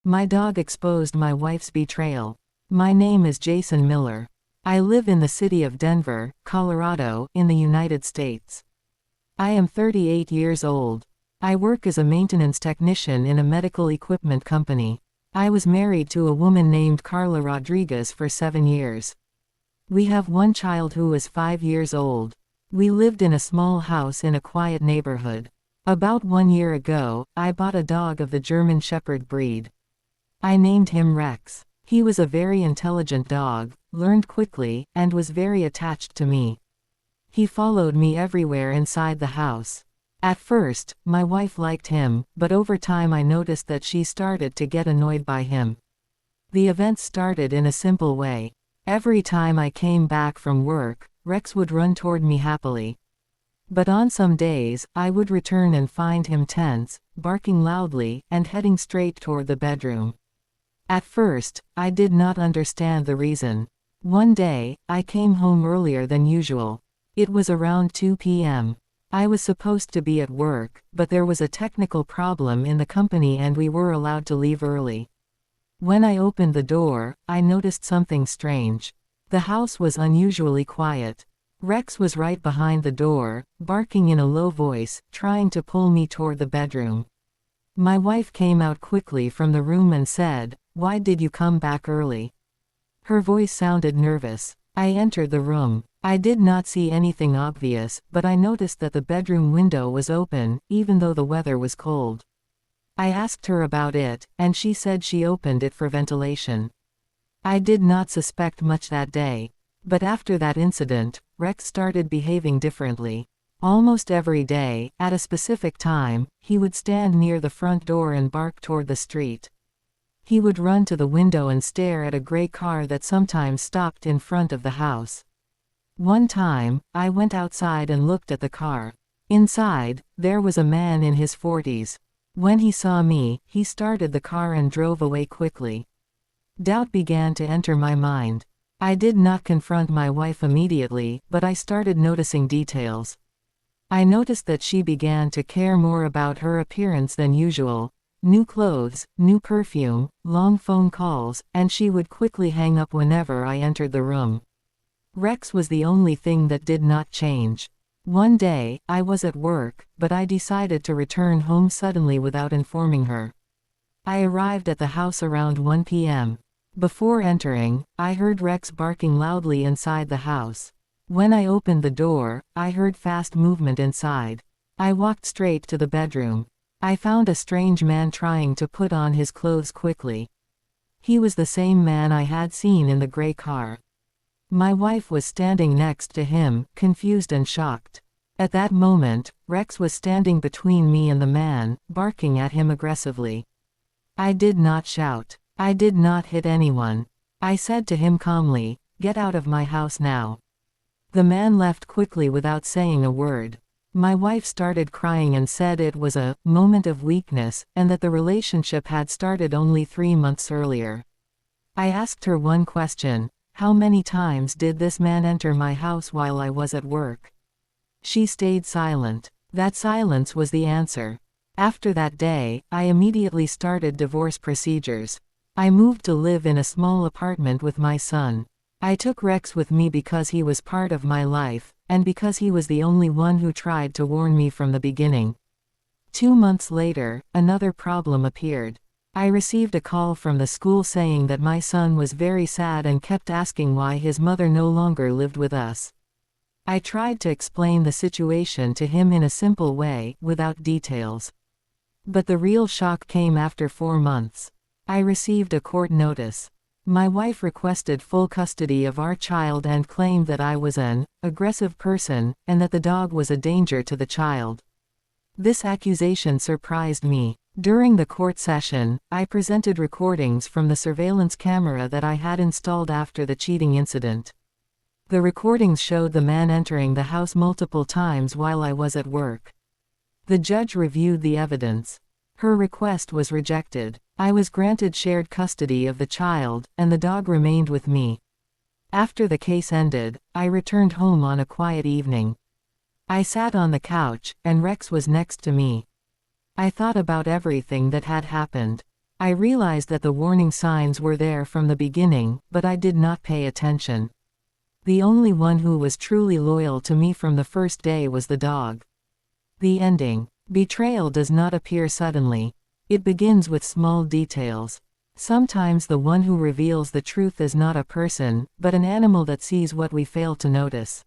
My dog exposed my wife's betrayal. My name is Jason Miller. I live in the city of Denver, Colorado, in the United States. I am 38 years old. I work as a maintenance technician in a medical equipment company. I was married to a woman named Carla Rodriguez for 7 years. We have one child who is 5 years old. We lived in a small house in a quiet neighborhood. About 1 year ago, I bought a dog of the German Shepherd breed. I named him Rex. He was a very intelligent dog, learned quickly, and was very attached to me. He followed me everywhere inside the house. At first, my wife liked him, but over time I noticed that she started to get annoyed by him. The events started in a simple way. Every time I came back from work, Rex would run toward me happily. But on some days, I would return and find him tense, barking loudly, and heading straight toward the bedroom. At first, I did not understand the reason. One day, I came home earlier than usual. It was around 2 p.m. I was supposed to be at work, but there was a technical problem in the company and we were allowed to leave early. When I opened the door, I noticed something strange. The house was unusually quiet. Rex was right behind the door, barking in a low voice, trying to pull me toward the bedroom. My wife came out quickly from the room and said, "Why did you come back early?" Her voice sounded nervous. I entered the room. I did not see anything obvious, but I noticed that the bedroom window was open, even though the weather was cold. I asked her about it, and she said she opened it for ventilation. I did not suspect much that day. But after that incident, Rex started behaving differently. Almost every day, at a specific time, he would stand near the front door and bark toward the street. He would run to the window and stare at a gray car that sometimes stopped in front of the house. One time, I went outside and looked at the car. Inside, there was a man in his 40s. When he saw me, he started the car and drove away quickly. Doubt began to enter my mind. I did not confront my wife immediately, but I started noticing details. I noticed that she began to care more about her appearance than usual. New clothes, new perfume, long phone calls, and she would quickly hang up whenever I entered the room. Rex was the only thing that did not change. One day, I was at work, but I decided to return home suddenly without informing her. I arrived at the house around 1 p.m. Before entering, I heard Rex barking loudly inside the house. When I opened the door, I heard fast movement inside. I walked straight to the bedroom. I found a strange man trying to put on his clothes quickly. He was the same man I had seen in the gray car. My wife was standing next to him, confused and shocked. At that moment, Rex was standing between me and the man, barking at him aggressively. I did not shout. I did not hit anyone. I said to him calmly, "Get out of my house now." The man left quickly without saying a word. My wife started crying and said it was a moment of weakness, and that the relationship had started only 3 months earlier. I asked her one question: how many times did this man enter my house while I was at work? She stayed silent. That silence was the answer. After that day, I immediately started divorce procedures. I moved to live in a small apartment with my son. I took Rex with me because he was part of my life, and because he was the only one who tried to warn me from the beginning. 2 months later, another problem appeared. I received a call from the school saying that my son was very sad and kept asking why his mother no longer lived with us. I tried to explain the situation to him in a simple way, without details. But the real shock came after 4 months. I received a court notice. My wife requested full custody of our child and claimed that I was an aggressive person, and that the dog was a danger to the child. This accusation surprised me. During the court session, I presented recordings from the surveillance camera that I had installed after the cheating incident. The recordings showed the man entering the house multiple times while I was at work. The judge reviewed the evidence. Her request was rejected. I was granted shared custody of the child, and the dog remained with me. After the case ended, I returned home on a quiet evening. I sat on the couch, and Rex was next to me. I thought about everything that had happened. I realized that the warning signs were there from the beginning, but I did not pay attention. The only one who was truly loyal to me from the first day was the dog. The ending. Betrayal does not appear suddenly. It begins with small details. Sometimes the one who reveals the truth is not a person, but an animal that sees what we fail to notice.